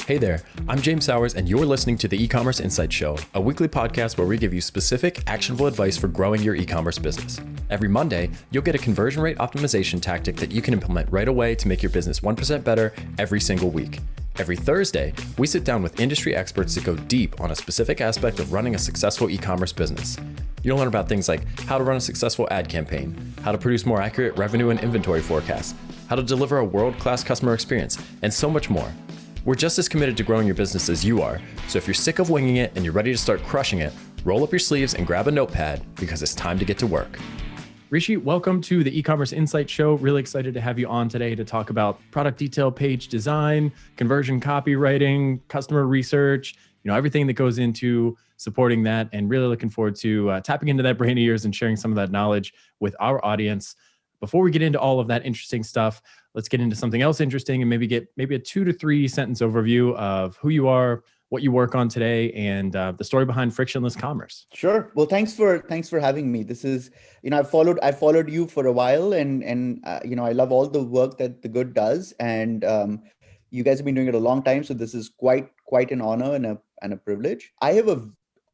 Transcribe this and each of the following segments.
Hey there, I'm James Sowers, and you're listening to the Ecommerce Insights Show, a weekly podcast where we give you specific, actionable advice for growing your e-commerce business. Every Monday, you'll get a conversion rate optimization tactic that you can implement right away to make your business 1% better every single week. Every Thursday, we sit down with industry experts to go deep on a specific aspect of running a successful e-commerce business. You'll learn about things like how to run a successful ad campaign, how to produce more accurate revenue and inventory forecasts, how to deliver a world-class customer experience, and so much more. We're just as committed to growing your business as you are, so if you're sick of winging it and you're ready to start crushing it, roll up your sleeves and grab a notepad because it's time to get to work. Rishi, welcome to the Ecommerce Insights Show. Really excited to have you on today to talk about product detail page design, conversion copywriting, customer research, everything that goes into supporting that, and really looking forward to tapping into that brain of yours and sharing some of that knowledge with our audience. Before we get into all of that interesting stuff, let's get into something else interesting and maybe get a 2 to 3 sentence overview of who you are, what you work on today, and the story behind Frictionless Commerce. Sure. Well, thanks for having me. This is, I've followed you for a while, and I love all the work that The Good does, and you guys have been doing it a long time. So this is quite an honor and a privilege. I have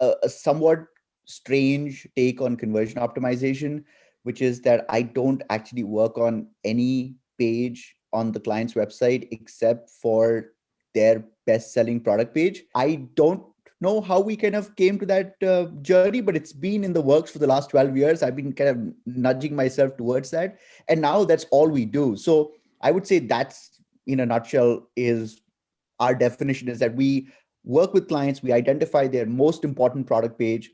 a somewhat strange take on conversion optimization, which is that I don't actually work on any page on the client's website except for their best-selling product page. I don't know how we kind of came to that journey, but it's been in the works for the last 12 years. I've been kind of nudging myself towards that. And now that's all we do. So I would say that's, in a nutshell, is our definition, is that we work with clients, we identify their most important product page,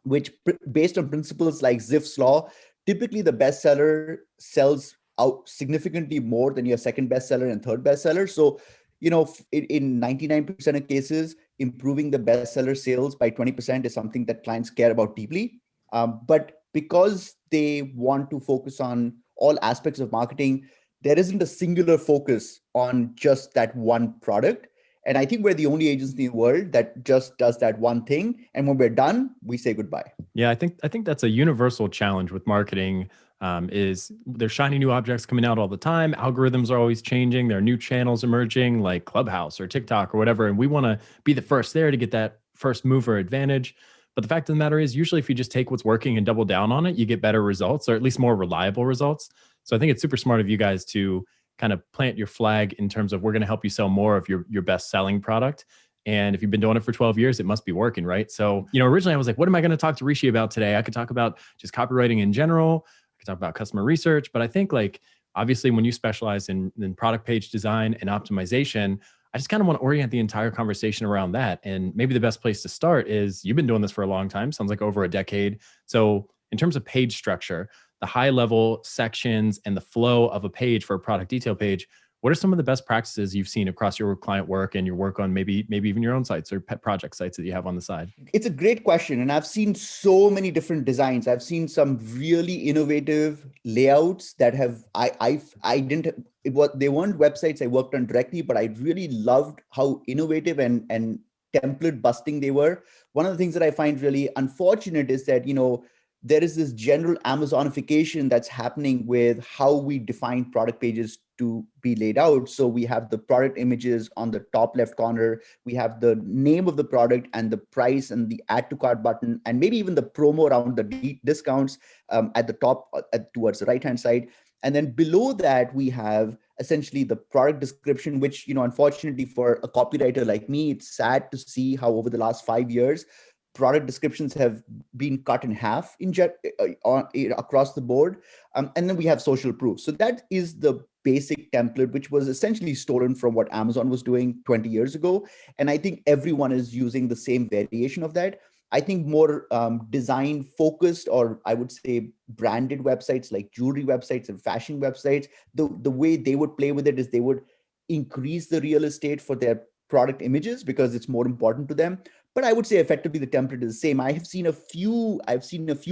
which based on principles like Zipf's law, typically the bestseller sells out significantly more than your second bestseller and third bestseller. So, in 99% of cases, improving the bestseller sales by 20% is something that clients care about deeply. But because they want to focus on all aspects of marketing, there isn't a singular focus on just that one product. And I think we're the only agency in the world that just does that one thing. And when we're done, we say goodbye. Yeah, I think that's a universal challenge with marketing. Is there's shiny new objects coming out all the time. Algorithms are always changing. There are new channels emerging like Clubhouse or TikTok or whatever. And we want to be the first there to get that first mover advantage. But the fact of the matter is, usually if you just take what's working and double down on it, you get better results, or at least more reliable results. So I think it's super smart of you guys to kind of plant your flag in terms of, we're going to help you sell more of your best selling product. And if you've been doing it for 12 years, it must be working, right? So, originally I was like, what am I going to talk to Rishi about today? I could talk about just copywriting in general. I could talk about customer research, but I think obviously when you specialize in product page design and optimization, I just kind of want to orient the entire conversation around that. And maybe the best place to start is, you've been doing this for a long time, sounds like over a decade. So in terms of page structure, the high level sections and the flow of a page for a product detail page, what are some of the best practices you've seen across your client work and your work on maybe even your own sites or pet project sites that you have on the side? It's a great question. And I've seen so many different designs. I've seen some really innovative layouts that they weren't websites I worked on directly, but I really loved how innovative and template busting they were. One of the things that I find really unfortunate is that, there is this general Amazonification that's happening with how we define product pages to be laid out. So we have the product images on the top left corner. We have the name of the product and the price and the add to cart button, and maybe even the promo around the discounts at the top towards the right-hand side. And then below that, we have essentially the product description, which, unfortunately for a copywriter like me, it's sad to see how over the last 5 years, product descriptions have been cut in half across the board. And then we have social proof. So that is the basic template, which was essentially stolen from what Amazon was doing 20 years ago. And I think everyone is using the same variation of that. I think more design focused, or I would say branded websites like jewelry websites and fashion websites, the way they would play with it is they would increase the real estate for their product images because it's more important to them. But I would say effectively the template is the same. I've seen a few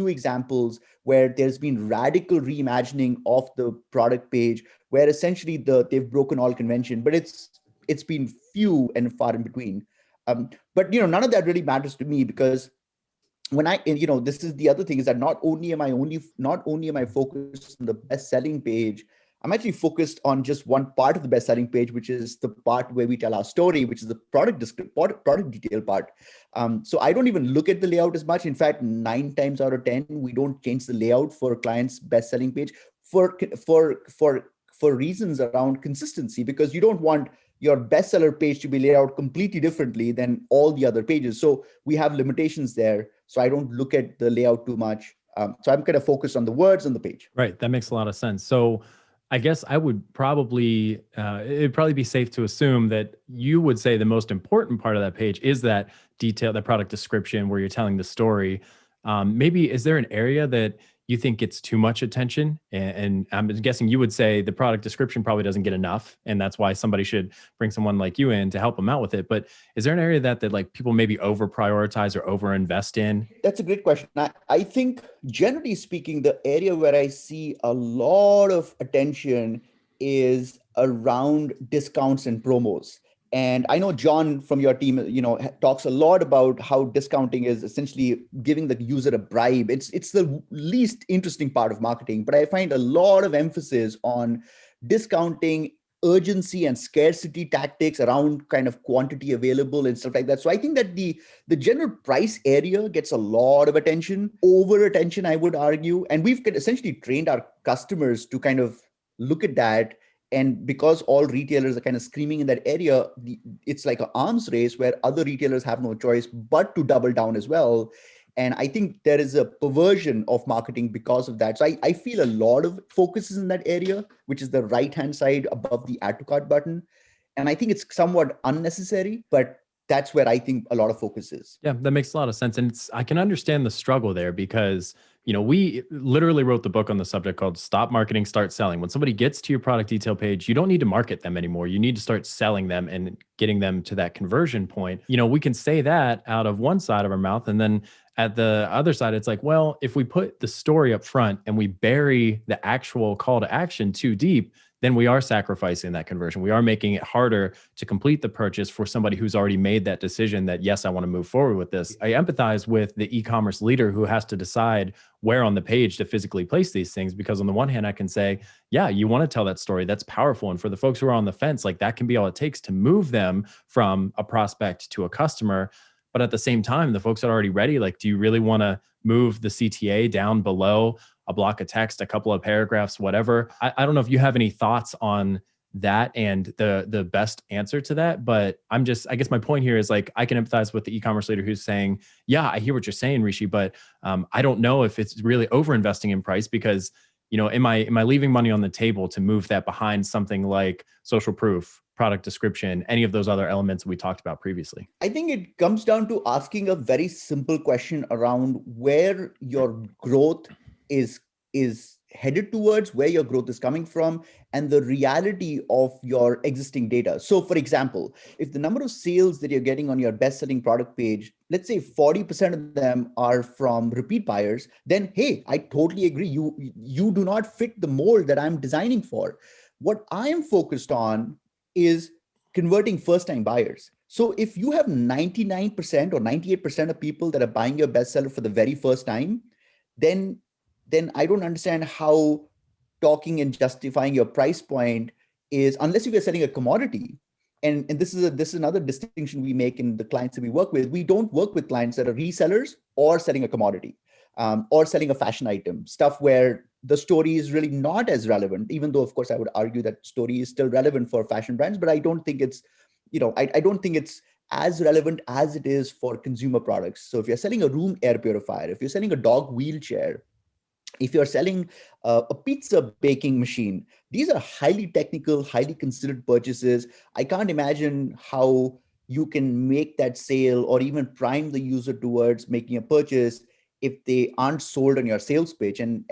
examples where there's been radical reimagining of the product page, where essentially they've broken all convention, but it's been few and far in between. But none of that really matters to me, because when this is the other thing, is that not only am I focused on the best selling page, I'm actually focused on just one part of the best-selling page, which is the part where we tell our story, which is the product detail part. So I don't even look at the layout as much. In fact, 9 times out of 10, we don't change the layout for clients' best-selling page for reasons around consistency, because you don't want your bestseller page to be laid out completely differently than all the other pages. So we have limitations there. So I don't look at the layout too much. So I'm kind of focused on the words on the page. Right. That makes a lot of sense. So I guess I would probably, it'd probably be safe to assume that you would say the most important part of that page is that detail, that product description where you're telling the story. Maybe is there an area that you think gets too much attention? And I'm guessing you would say the product description probably doesn't get enough, and that's why somebody should bring someone like you in to help them out with it. But is there an area that like people maybe over prioritize or over invest in? That's a great question. I think generally speaking, the area where I see a lot of attention is around discounts and promos. And I know John from your team, talks a lot about how discounting is essentially giving the user a bribe. It's the least interesting part of marketing, but I find a lot of emphasis on discounting, urgency and scarcity tactics around kind of quantity available and stuff like that. So I think that the general price area gets a lot of attention, over attention, I would argue. And we've essentially trained our customers to kind of look at that. And because all retailers are kind of screaming in that area, it's like an arms race where other retailers have no choice but to double down as well. And I think there is a perversion of marketing because of that. So I feel a lot of focus is in that area, which is the right-hand side above the add to cart button. And I think it's somewhat unnecessary, but that's where I think a lot of focus is. Yeah, that makes a lot of sense. And I can understand the struggle there because, we literally wrote the book on the subject called Stop Marketing, Start Selling. When somebody gets to your product detail page, you don't need to market them anymore. You need to start selling them and getting them to that conversion point. We can say that out of one side of our mouth. And then at the other side, it's like, well, if we put the story up front and we bury the actual call to action too deep, then we are sacrificing that conversion. We are making it harder to complete the purchase for somebody who's already made that decision that, yes, I want to move forward with this. I empathize with the e-commerce leader who has to decide where on the page to physically place these things, because on the one hand, I can say, yeah, you want to tell that story. That's powerful. And for the folks who are on the fence, like that can be all it takes to move them from a prospect to a customer. But at the same time, the folks that are already ready, like, do you really want to move the CTA down below a block of text, a couple of paragraphs, whatever? I don't know if you have any thoughts on that and the best answer to that, but I guess my point here is like, I can empathize with the e-commerce leader who's saying, yeah, I hear what you're saying, Rishi, but I don't know if it's really over investing in price because, am I leaving money on the table to move that behind something like social proof, product description, any of those other elements we talked about previously? I think it comes down to asking a very simple question around where your growth is headed towards, where your growth is coming from, and the reality of your existing data. So for example, if the number of sales that you're getting on your best-selling product page, let's say 40% of them are from repeat buyers, then hey, I totally agree. You do not fit the mold that I'm designing for. What I am focused on is converting first-time buyers. So if you have 99% or 98% of people that are buying your bestseller for the very first time, then I don't understand how talking and justifying your price point is, unless you are selling a commodity. And this is another distinction we make in the clients that we work with. We don't work with clients that are resellers or selling a commodity or selling a fashion item, stuff where the story is really not as relevant, even though, of course, I would argue that story is still relevant for fashion brands, but I don't think it's, I don't think it's as relevant as it is for consumer products. So if you're selling a room air purifier, if you're selling a dog wheelchair, if you're selling a pizza baking machine, these are highly technical, highly considered purchases. I can't imagine how you can make that sale or even prime the user towards making a purchase if they aren't sold on your sales page. And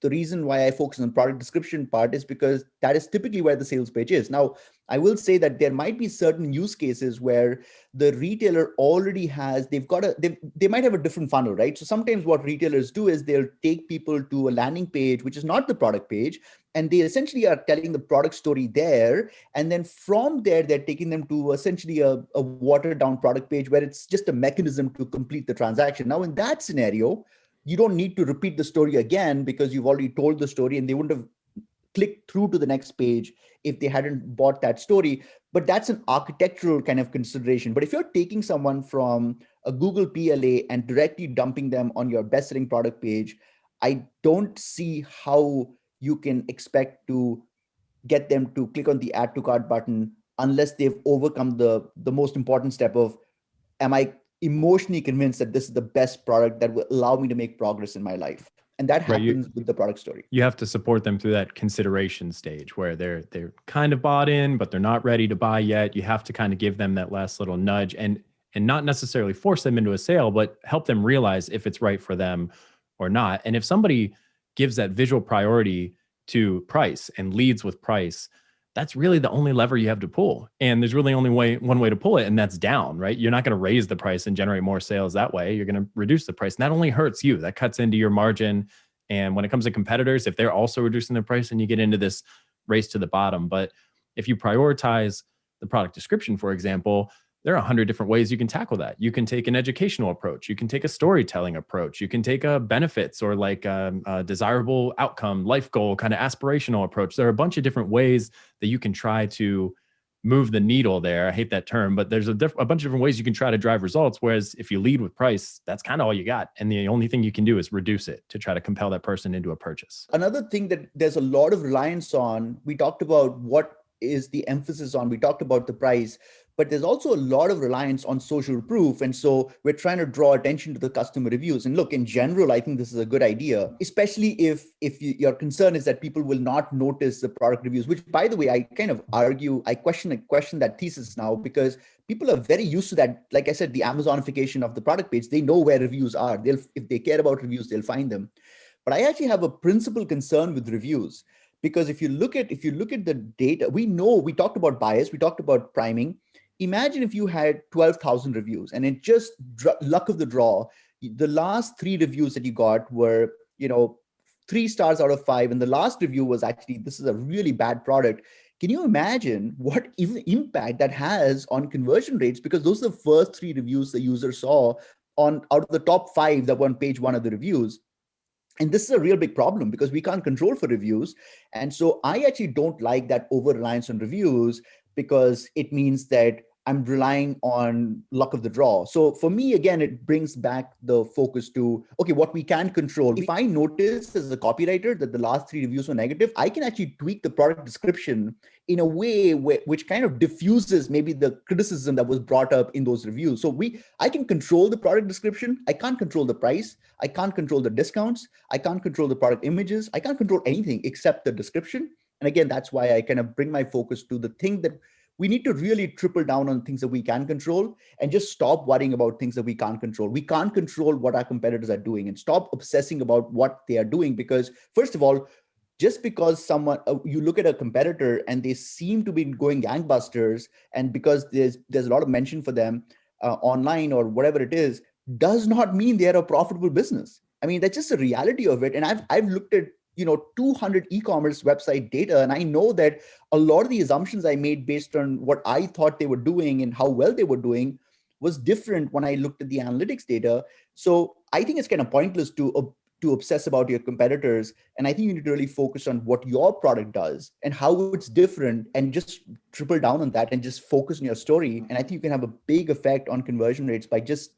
the reason why I focus on product description part is because that is typically where the sales page is. Now, I will say that there might be certain use cases where the retailer already has, they might have a different funnel, right? So sometimes what retailers do is they'll take people to a landing page, which is not the product page, and they essentially are telling the product story there. And then from there, they're taking them to essentially a watered down product page where it's just a mechanism to complete the transaction. Now, in that scenario, you don't need to repeat the story again because you've already told the story and they wouldn't have click through to the next page if they hadn't bought that story. But that's an architectural kind of consideration. But if you're taking someone from a Google PLA and directly dumping them on your best-selling product page, I don't see how you can expect to get them to click on the add to cart button unless they've overcome the most important step of, am I emotionally convinced that this is the best product that will allow me to make progress in my life? And that Right. happens with the product story. You have to support them through that consideration stage where they're kind of bought in, but they're not ready to buy yet. You have to kind of give them that last little nudge and not necessarily force them into a sale, but help them realize if it's right for them or not. And if somebody gives that visual priority to price and leads with price, that's really the only lever you have to pull. And there's really only one way to pull it, and that's down, right? You're not going to raise the price and generate more sales that way. You're going to reduce the price. And that only hurts you. That cuts into your margin. And when it comes to competitors, if they're also reducing their price, then you get into this race to the bottom. But if you prioritize the product description, for example, there are 100 different ways you can tackle that. You can take an educational approach. You can take a storytelling approach. You can take a benefits or like a desirable outcome, life goal, kind of aspirational approach. There are a bunch of different ways that you can try to move the needle there. I hate that term, but there's a bunch of different ways you can try to drive results. Whereas if you lead with price, that's kind of all you got. And the only thing you can do is reduce it to try to compel that person into a purchase. Another thing that there's a lot of reliance on, we talked about what is the emphasis on, we talked about the price, but there's also a lot of reliance on social proof. And so we're trying to draw attention to the customer reviews. And look, in general, I think this is a good idea, especially if your concern is that people will not notice the product reviews, which, by the way, I kind of argue, I question that thesis now, because people are very used to that. Like I said, the Amazonification of the product page, they know where reviews are. If they care about reviews, they'll find them. But I actually have a principal concern with reviews, because if you look at the data, we talked about bias, we talked about priming. Imagine if you had 12,000 reviews and it just luck of the draw, the last 3 reviews that you got were, 3 stars out of 5. And the last review was actually, this is a really bad product. Can you imagine what even impact that has on conversion rates? Because those are the first 3 reviews the user saw out of the top 5 that were on page 1 of the reviews. And this is a real big problem because we can't control for reviews. And so I actually don't like that over reliance on reviews, because it means that I'm relying on luck of the draw. So for me, again, it brings back the focus to, okay, what we can control. If I notice as a copywriter that the last 3 reviews were negative, I can actually tweak the product description in a way which kind of diffuses maybe the criticism that was brought up in those reviews. So I can control the product description. I can't control the price. I can't control the discounts. I can't control the product images. I can't control anything except the description. And again, that's why I kind of bring my focus to the thing that we need to really triple down on things that we can control and just stop worrying about things that we can't control. We can't control what our competitors are doing, and stop obsessing about what they are doing. Because first of all, just because you look at a competitor and they seem to be going gangbusters, and because there's a lot of mention for them online or whatever it is, does not mean they're a profitable business. I mean, that's just the reality of it. And I've looked at 200 e-commerce website data, and I know that a lot of the assumptions I made based on what I thought they were doing and how well they were doing was different when I looked at the analytics data. So I think it's kind of pointless to obsess about your competitors, and I think you need to really focus on what your product does and how it's different, and just triple down on that and just focus on your story. And I think you can have a big effect on conversion rates by just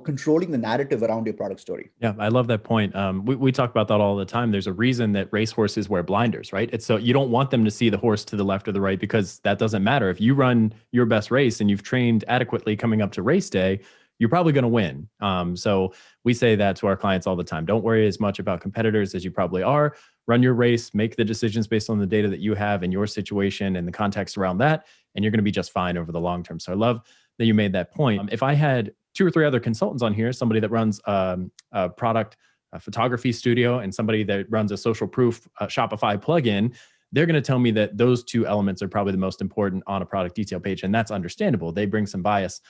controlling the narrative around your product story. Yeah, I love that point. We talk about that all the time. There's a reason that racehorses wear blinders, right? It's so you don't want them to see the horse to the left or the right, because that doesn't matter. If you run your best race and you've trained adequately coming up to race day, you're probably going to win. So we say that to our clients all the time. Don't worry as much about competitors as you probably are. Run your race, make the decisions based on the data that you have in your situation and the context around that, and you're going to be just fine over the long term. So I love that you made that point. If I had 2 or 3 other consultants on here, somebody that runs a product a photography studio and somebody that runs a social proof Shopify plugin, they're going to tell me that those 2 elements are probably the most important on a product detail page. And that's understandable. They bring some bias.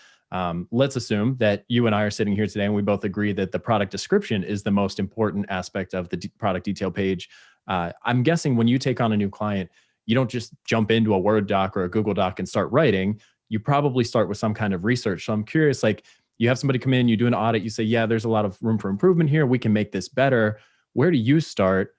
Let's assume that you and I are sitting here today and we both agree that the product description is the most important aspect of the product detail page. I'm guessing when you take on a new client, you don't just jump into a Word doc or a Google doc and start writing. You probably start with some kind of research. So I'm curious, like, you have somebody come in, you do an audit, you say, yeah, there's a lot of room for improvement here. We can make this better. Where do you start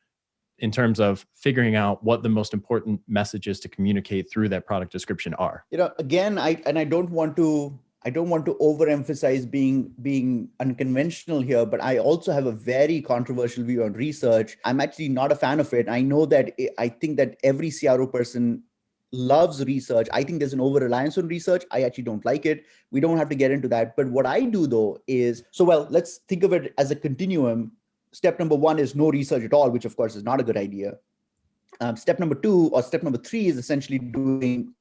in terms of figuring out what the most important messages to communicate through that product description are? Again, I don't want to overemphasize being unconventional here, but I also have a very controversial view on research. I'm actually not a fan of it. I know that I think that every CRO person loves research. I think there's an over reliance on research. I actually don't like it. We don't have to get into that. But what I do though is, let's think of it as a continuum. Step number one is no research at all, which of course is not a good idea. Step number two or step number three is essentially doing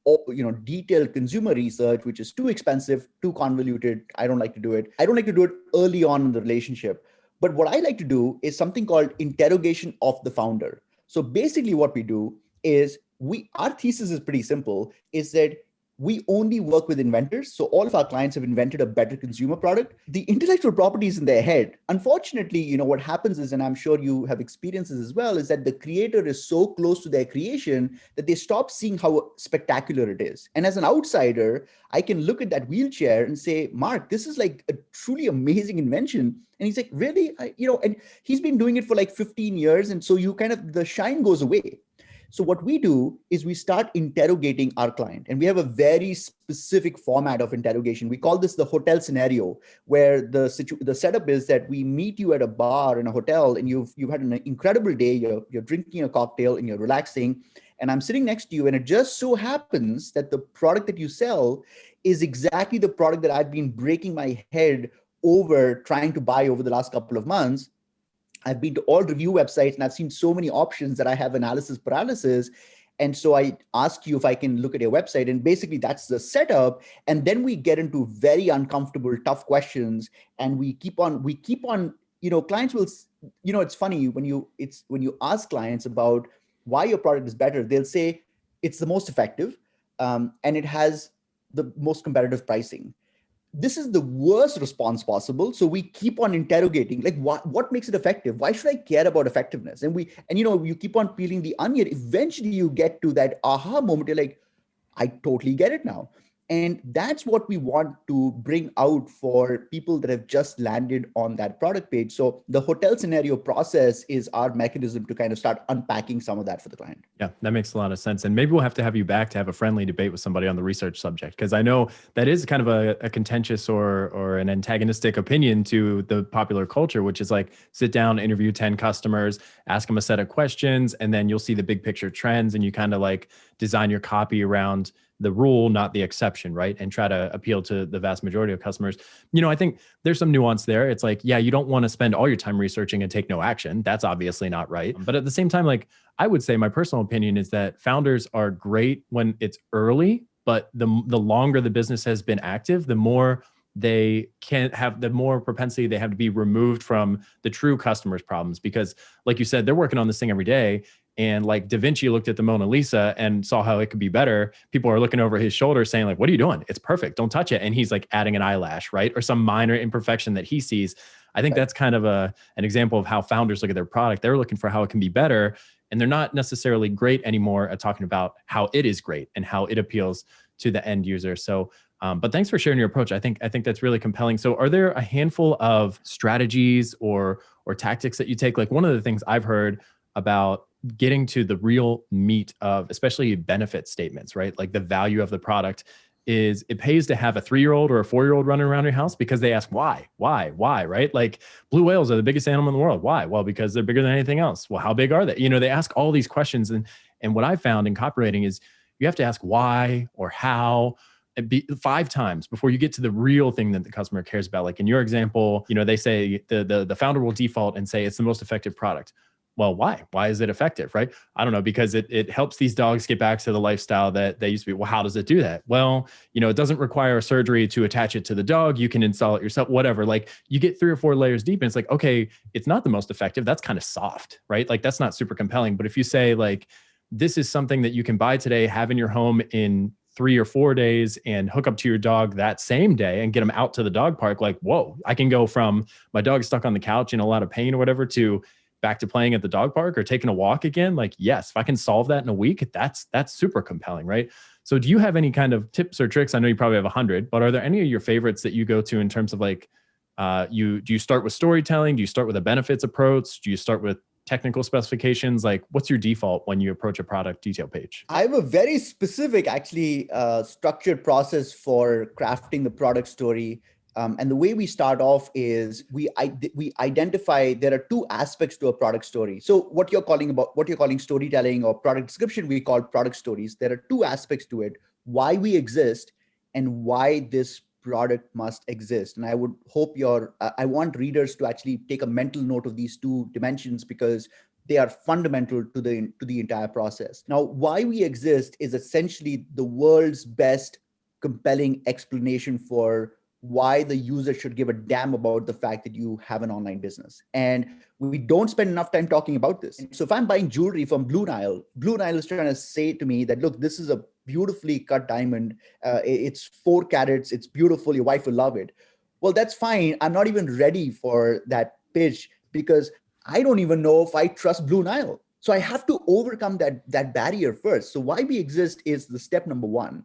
detailed consumer research, which is too expensive, too convoluted. I don't like to do it. I don't like to do it early on in the relationship. But what I like to do is something called interrogation of the founder. So basically what we do is our thesis is pretty simple, is that we only work with inventors. So all of our clients have invented a better consumer product. The intellectual property is in their head. Unfortunately, what happens is, and I'm sure you have experiences as well, is that the creator is so close to their creation that they stop seeing how spectacular it is. And as an outsider, I can look at that wheelchair and say, Mark, this is like a truly amazing invention. And he's like, really? And he's been doing it for like 15 years. And so the shine goes away. So what we do is we start interrogating our client, and we have a very specific format of interrogation. We call this the hotel scenario, where the setup is that we meet you at a bar in a hotel, and you've had an incredible day. You're drinking a cocktail and you're relaxing, and I'm sitting next to you, and it just so happens that the product that you sell is exactly the product that I've been breaking my head over trying to buy over the last couple of months. I've been to all review websites and I've seen so many options that I have analysis paralysis. And so I ask you if I can look at your website, and basically that's the setup. And then we get into very uncomfortable, tough questions. And we keep on, clients will, it's funny when you ask clients about why your product is better, they'll say it's the most effective and it has the most competitive pricing. This is the worst response possible. So we keep on interrogating, like what makes it effective? Why should I care about effectiveness? And you keep on peeling the onion. Eventually you get to that aha moment. You're like, I totally get it now. And that's what we want to bring out for people that have just landed on that product page. So the hotel scenario process is our mechanism to kind of start unpacking some of that for the client. Yeah, that makes a lot of sense. And maybe we'll have to have you back to have a friendly debate with somebody on the research subject, because I know that is kind of a contentious or an antagonistic opinion to the popular culture, which is like sit down, interview 10 customers, ask them a set of questions, and then you'll see the big picture trends, and you kind of like design your copy around the rule, not the exception, right? And try to appeal to the vast majority of customers. I think there's some nuance there. It's like, yeah, you don't want to spend all your time researching and take no action. That's obviously not right. But at the same time, like I would say my personal opinion is that founders are great when it's early, but the longer the business has been active, the more they can't have, the more propensity they have to be removed from the true customers' problems. Because like you said, they're working on this thing every day. And like Da Vinci looked at the Mona Lisa and saw how it could be better. People are looking over his shoulder saying like, what are you doing? It's perfect. Don't touch it. And he's like adding an eyelash, right? Or some minor imperfection that he sees. I think that's kind of an example of how founders look at their product. They're looking for how it can be better. And they're not necessarily great anymore at talking about how it is great and how it appeals to the end user. So, but thanks for sharing your approach. I think that's really compelling. So are there a handful of strategies or tactics that you take? Like one of the things I've heard about getting to the real meat of especially benefit statements, right? Like the value of the product is it pays to have a 3-year-old or a 4-year-old running around your house because they ask why, right? Like blue whales are the biggest animal in the world. Why? Well, because they're bigger than anything else. Well, how big are they? They ask all these questions. And what I found in copywriting is you have to ask why or how 5 times before you get to the real thing that the customer cares about. Like in your example, they say the founder will default and say it's the most effective product. Well, why? Why is it effective, right? I don't know, because it helps these dogs get back to the lifestyle that they used to be. Well, how does it do that? Well, it doesn't require a surgery to attach it to the dog. You can install it yourself, whatever. Like you get 3 or 4 layers deep and it's like, okay, it's not the most effective. That's kind of soft, right? Like that's not super compelling. But if you say like, this is something that you can buy today, have in your home in 3 or 4 days and hook up to your dog that same day and get them out to the dog park. Like, whoa, I can go from my dog stuck on the couch in a lot of pain or whatever to back to playing at the dog park or taking a walk again. Like, yes, if I can solve that in a week, that's super compelling, right? So do you have any kind of tips or tricks? I know you probably have 100, but are there any of your favorites that you go to in terms of like, do you start with storytelling? Do you start with a benefits approach? Do you start with technical specifications? Like, what's your default when you approach a product detail page? I have a very specific, actually, structured process for crafting the product story. And the way we start off is we identify there are two aspects to a product story. So what you're calling storytelling or product description, we call product stories. There are two aspects to it: why we exist and why this product must exist. And I would hope I want readers to actually take a mental note of these two dimensions, because they are fundamental to the entire process. Now, why we exist is essentially the world's best compelling explanation for why the user should give a damn about the fact that you have an online business. And we don't spend enough time talking about this. So if I'm buying jewelry from Blue Nile is trying to say to me that, look, this is a beautifully cut diamond. It's 4 carats. It's beautiful. Your wife will love it. Well, that's fine. I'm not even ready for that pitch, because I don't even know if I trust Blue Nile. So I have to overcome that barrier first. So why we exist is the step number one,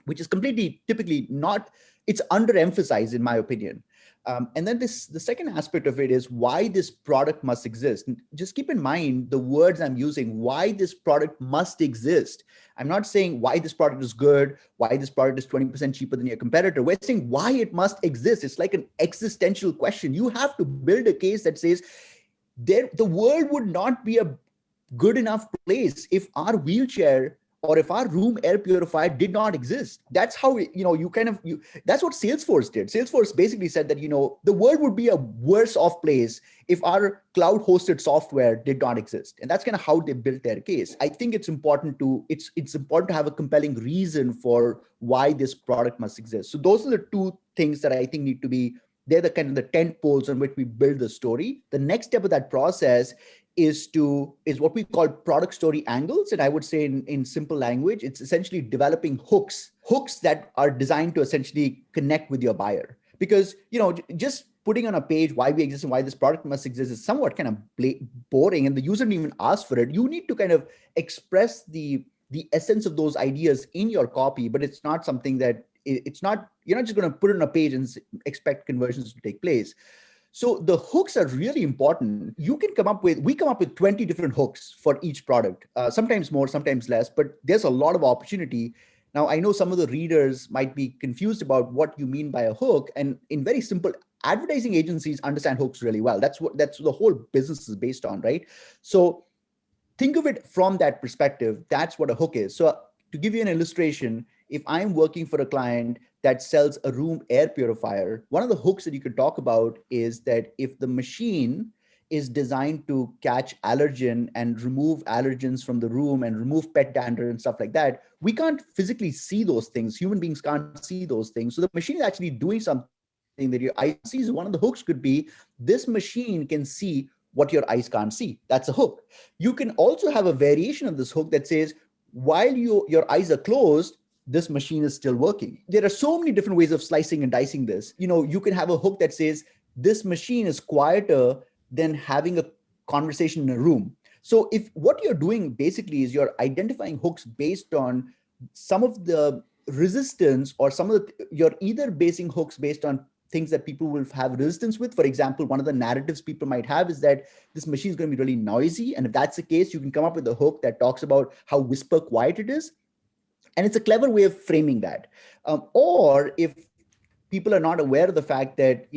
which is typically not, it's underemphasized in my opinion. And then the second aspect of it is why this product must exist. And just keep in mind the words I'm using: why this product must exist. I'm not saying why this product is good, why this product is 20% cheaper than your competitor. We're saying why it must exist. It's like an existential question. You have to build a case that says the world would not be a good enough place if our wheelchair or if our room air purifier did not exist. That's how, that's what Salesforce did. Salesforce basically said that, the world would be a worse off place if our cloud hosted software did not exist. And that's kind of how they built their case. I think it's important to have a compelling reason for why this product must exist. So those are the two things that I think need to be, they're the kind of the tent poles on which we build the story. The next step of that process is what we call product story angles. And I would say in simple language, it's essentially developing hooks that are designed to essentially connect with your buyer. Because, just putting on a page why we exist and why this product must exist is somewhat kind of boring, and the user didn't even ask for it. You need to kind of express the essence of those ideas in your copy, but it's not something that you're not just going to put it on a page and expect conversions to take place. So the hooks are really important. We come up with 20 different hooks for each product, sometimes more, sometimes less, but there's a lot of opportunity. Now, I know some of the readers might be confused about what you mean by a hook. And in very simple, advertising agencies understand hooks really well. That's the whole business is based on, right? So think of it from that perspective. That's what a hook is. So to give you an illustration, if I'm working for a client that sells a room air purifier, one of the hooks that you could talk about is that if the machine is designed to catch allergen and remove allergens from the room and remove pet dander and stuff like that, we can't physically see those things. Human beings can't see those things. So the machine is actually doing something that your eyes see. So one of the hooks could be, this machine can see what your eyes can't see. That's a hook. You can also have a variation of this hook that says, while your eyes are closed, this machine is still working. There are so many different ways of slicing and dicing this. You can have a hook that says, this machine is quieter than having a conversation in a room. So if what you're doing basically is you're identifying hooks based on some of the resistance, or you're either basing hooks based on things that people will have resistance with. For example, one of the narratives people might have is that this machine is going to be really noisy. And if that's the case, you can come up with a hook that talks about how whisper quiet it is. And it's a clever way of framing that. Or if people are not aware of the fact that,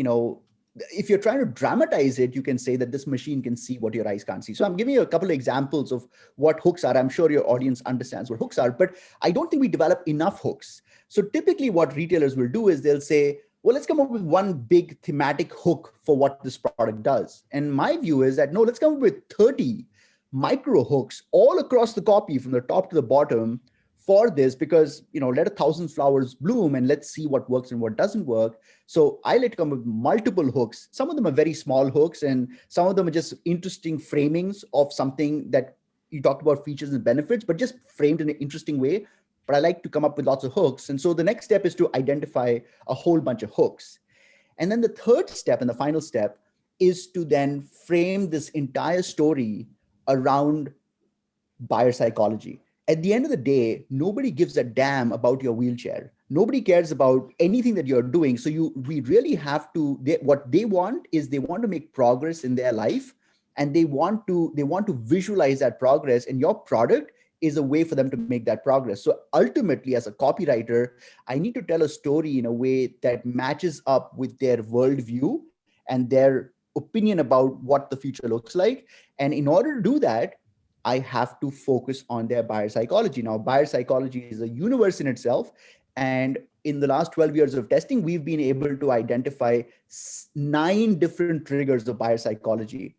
if you're trying to dramatize it, you can say that this machine can see what your eyes can't see. So I'm giving you a couple of examples of what hooks are. I'm sure your audience understands what hooks are, but I don't think we develop enough hooks. So typically what retailers will do is they'll say, well, let's come up with one big thematic hook for what this product does. And my view is that, no, let's come up with 30 micro hooks all across the copy from the top to the bottom for this, because, let 1,000 flowers bloom and let's see what works and what doesn't work. So I like to come up with multiple hooks. Some of them are very small hooks, and some of them are just interesting framings of something that you talked about, features and benefits, but just framed in an interesting way. But I like to come up with lots of hooks. And so the next step is to identify a whole bunch of hooks. And then the third step and the final step is to then frame this entire story around buyer psychology. At the end of the day, nobody gives a damn about your wheelchair. Nobody cares about anything that you're doing. So we really have to, what they want is they want to make progress in their life. and they want to visualize that progress, and your product is a way for them to make that progress. So ultimately, as a copywriter, I need to tell a story in a way that matches up with their worldview and their opinion about what the future looks like. And in order to do that, I have to focus on their buyer psychology. Now, buyer psychology is a universe in itself. And in the last 12 years of testing, we've been able to identify 9 different triggers of buyer psychology.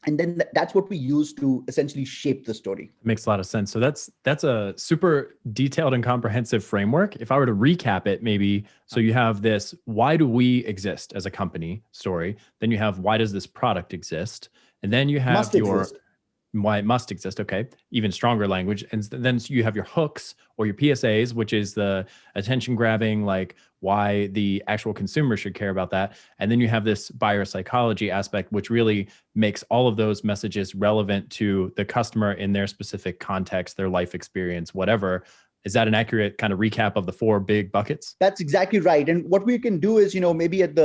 And then that's what we use to essentially shape the story. Makes a lot of sense. So that's a super detailed and comprehensive framework. If I were to recap it, maybe, so you have this, why do we exist as a company story? Then you have, why does this product exist? And then you have why it must exist. Okay. Even stronger language. And then you have your hooks or your PSAs, which is the attention grabbing, like why the actual consumer should care about that. And then you have this buyer psychology aspect, which really makes all of those messages relevant to the customer in their specific context, their life experience, whatever. Is that an accurate kind of recap of the 4 big buckets? That's exactly right. And what we can do is, maybe at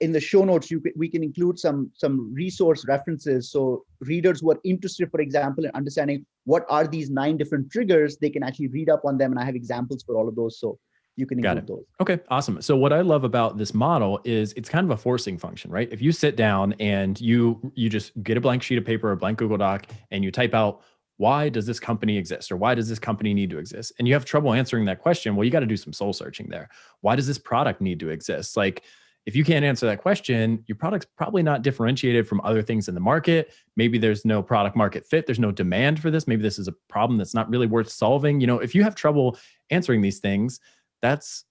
in the show notes, we can include some resource references. So readers who are interested, for example, in understanding what are these 9 different triggers, they can actually read up on them. And I have examples for all of those. So you can include those. Okay, awesome. So what I love about this model is it's kind of a forcing function, right? If you sit down and you just get a blank sheet of paper, a blank Google Doc, and you type out, why does this company exist? Or why does this company need to exist? And you have trouble answering that question. Well, you got to do some soul searching there. Why does this product need to exist? Like, if you can't answer that question, your product's probably not differentiated from other things in the market. Maybe there's no product market fit. There's no demand for this. Maybe this is a problem that's not really worth solving. If you have trouble answering these things, that's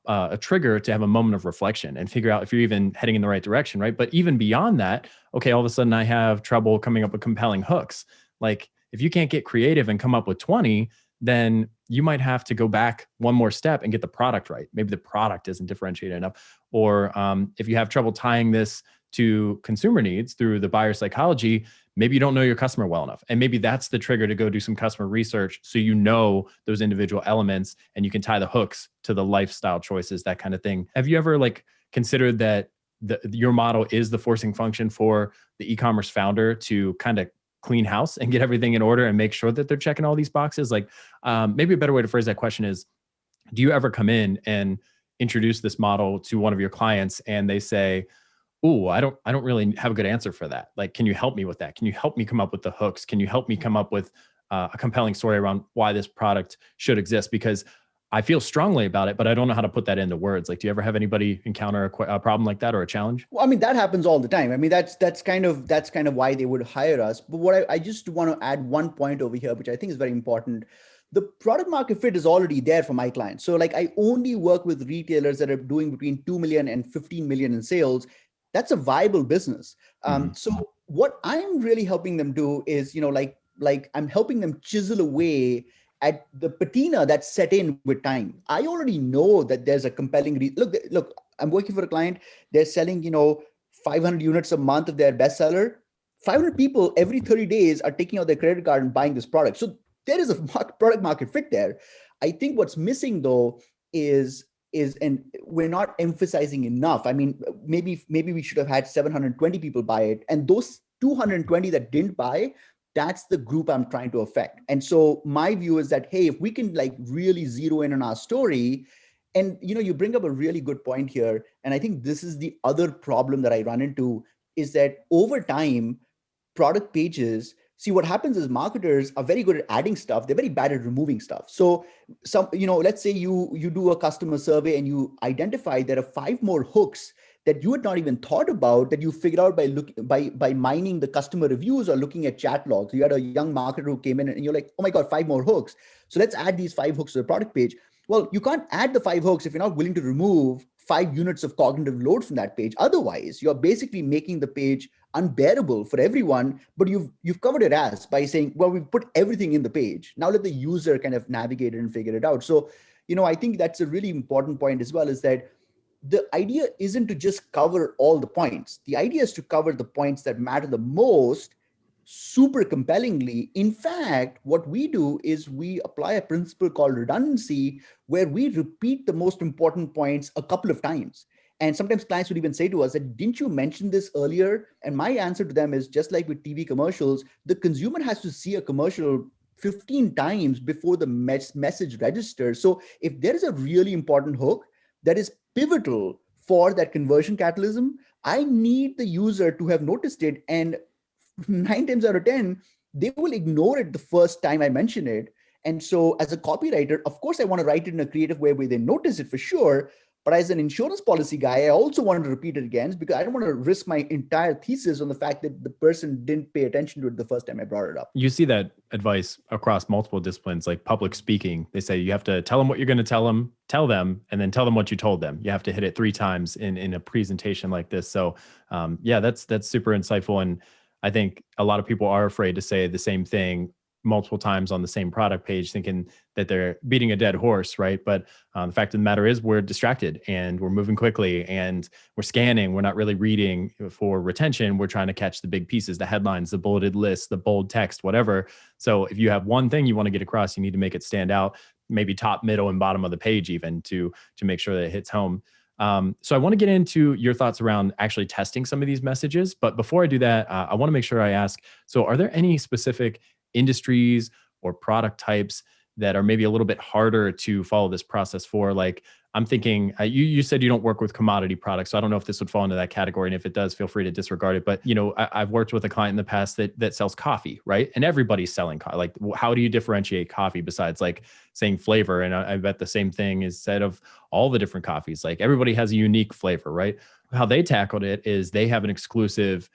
a trigger to have a moment of reflection and figure out if you're even heading in the right direction, right? But even beyond that, okay, all of a sudden I have trouble coming up with compelling hooks. Like, if you can't get creative and come up with 20, then you might have to go back one more step and get the product right. Maybe the product isn't differentiated enough. Or if you have trouble tying this to consumer needs through the buyer psychology, maybe you don't know your customer well enough. And maybe that's the trigger to go do some customer research so you know those individual elements and you can tie the hooks to the lifestyle choices, that kind of thing. Have you ever considered that your model is the forcing function for the e-commerce founder to kind of clean house and get everything in order and make sure that they're checking all these boxes? Maybe a better way to phrase that question is, do you ever come in and introduce this model to one of your clients and they say, "Oh, I don't really have a good answer for that. Like, can you help me with that? Can you help me come up with the hooks? Can you help me come up with a compelling story around why this product should exist? Because I feel strongly about it, but I don't know how to put that into words." Like, do you ever have anybody encounter a problem like that or a challenge? Well, that happens all the time. That's kind of why they would hire us. But what I just want to add one point over here, which I think is very important. The product market fit is already there for my clients. So I only work with retailers that are doing between 2 million and 15 million in sales. That's a viable business. So what I'm really helping them do is, I'm helping them chisel away at the patina that's set in with time. I already know that there's a compelling look, I'm working for a client. They're selling, 500 units a month of their bestseller. 500 people every 30 days are taking out their credit card and buying this product. So there is a product market fit there. I think what's missing though is, and we're not emphasizing enough. Maybe we should have had 720 people buy it. And those 220 that didn't buy, that's the group I'm trying to affect. And so my view is that, hey, if we can really zero in on our story, and you bring up a really good point here. And I think this is the other problem that I run into, is that over time, product pages, see what happens is marketers are very good at adding stuff. They're very bad at removing stuff. So let's say you do a customer survey and you identify there are 5 more hooks that you had not even thought about, that you figured out by mining the customer reviews or looking at chat logs. You had a young marketer who came in and you're like, oh my God, 5 more hooks. So let's add these 5 hooks to the product page. Well, you can't add the 5 hooks if you're not willing to remove 5 units of cognitive load from that page. Otherwise, you're basically making the page unbearable for everyone, but you've covered your ass by saying, well, we've put everything in the page. Now let the user kind of navigate it and figure it out. So, I think that's a really important point as well, is that the idea isn't to just cover all the points. The idea is to cover the points that matter the most super compellingly. In fact, what we do is we apply a principle called redundancy, where we repeat the most important points a couple of times. And sometimes clients would even say to us that, didn't you mention this earlier? And my answer to them is, just like with TV commercials, the consumer has to see a commercial 15 times before the message registers. So if there is a really important hook that is pivotal for that conversion catalysm, I need the user to have noticed it. And 9 times out of 10, they will ignore it the first time I mention it. And so as a copywriter, of course, I want to write it in a creative way where they notice it for sure. But as an insurance policy guy, I also want to repeat it again because I don't want to risk my entire thesis on the fact that the person didn't pay attention to it the first time I brought it up. You see that advice across multiple disciplines, like public speaking. They say you have to tell them what you're going to tell them, and then tell them what you told them. You have to hit it 3 times in a presentation like this. So yeah, that's super insightful. And I think a lot of people are afraid to say the same thing multiple times on the same product page, thinking that they're beating a dead horse, right? But the fact of the matter is we're distracted and we're moving quickly and we're scanning. We're not really reading for retention. We're trying to catch the big pieces, the headlines, the bulleted lists, the bold text, whatever. So if you have one thing you want to get across, you need to make it stand out, maybe top, middle, and bottom of the page even to make sure that it hits home. So I want to get into your thoughts around actually testing some of these messages. But before I do that, I want to make sure I ask, so are there any specific industries or product types that are maybe a little bit harder to follow this process for? Like, I'm thinking, you said you don't work with commodity products, so I don't know if this would fall into that category. And if it does, feel free to disregard it. But, I've worked with a client in the past that sells coffee, right? And everybody's selling coffee. Like, how do you differentiate coffee besides like saying flavor? And I bet the same thing is said of all the different coffees. Like, everybody has a unique flavor, right? How they tackled it is they have an exclusive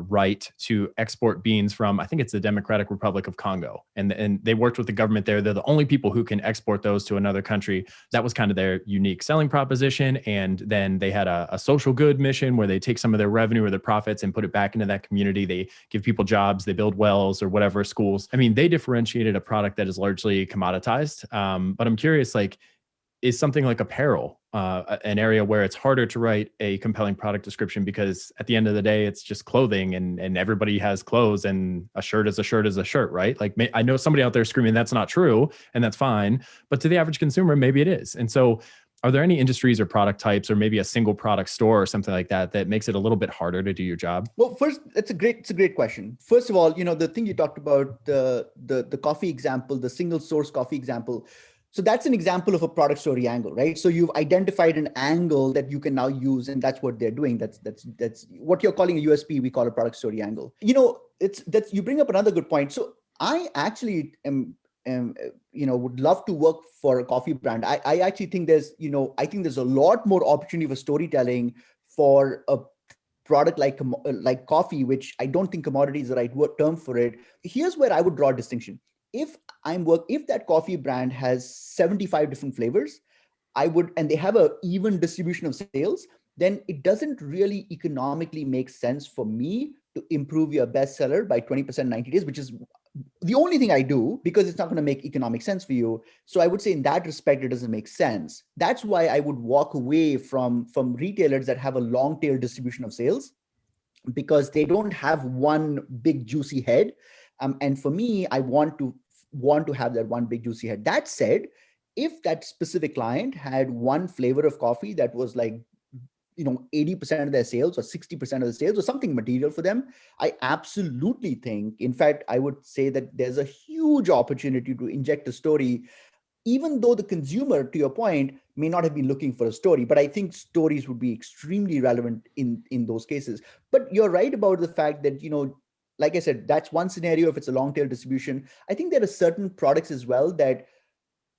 right to export beans from, I think it's the Democratic Republic of Congo. And they worked with the government there. They're the only people who can export those to another country. That was kind of their unique selling proposition. And then they had a social good mission where they take some of their revenue or their profits and put it back into that community. They give people jobs, they build wells or whatever, schools. I mean, they differentiated a product that is largely commoditized. But I'm curious, like, is something like apparel an area where it's harder to write a compelling product description because at the end of the day, it's just clothing and everybody has clothes and a shirt is a shirt is a shirt, right? Like, I know somebody out there screaming that's not true and that's fine, but to the average consumer, maybe it is. And so are there any industries or product types or maybe a single product store or something like that makes it a little bit harder to do your job? Well, first, it's a great question. First of all, the thing you talked about, the coffee example, the single source coffee example. So that's an example of a product story angle, right? So you've identified an angle that you can now use, and that's what they're doing. That's what you're calling a USP. We call a product story angle. You bring up another good point. So I actually would love to work for a coffee brand. I actually think there's a lot more opportunity for storytelling for a product like coffee, which I don't think commodity is the right term for it. Here's where I would draw a distinction. If that coffee brand has 75 different flavors, and they have an even distribution of sales, then it doesn't really economically make sense for me to improve your bestseller by 20% in 90 days, which is the only thing I do because it's not going to make economic sense for you. So I would say in that respect, it doesn't make sense. That's why I would walk away from retailers that have a long tail distribution of sales, because they don't have one big juicy head. And for me, I want to have that one big juicy head. That said, if that specific client had one flavor of coffee that was like, 80% of their sales or 60% of the sales or something material for them, I absolutely think, in fact, I would say that there's a huge opportunity to inject a story, even though the consumer, to your point, may not have been looking for a story. But I think stories would be extremely relevant in those cases. But you're right about the fact that, like I said, that's one scenario if it's a long tail distribution. I think there are certain products as well that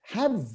have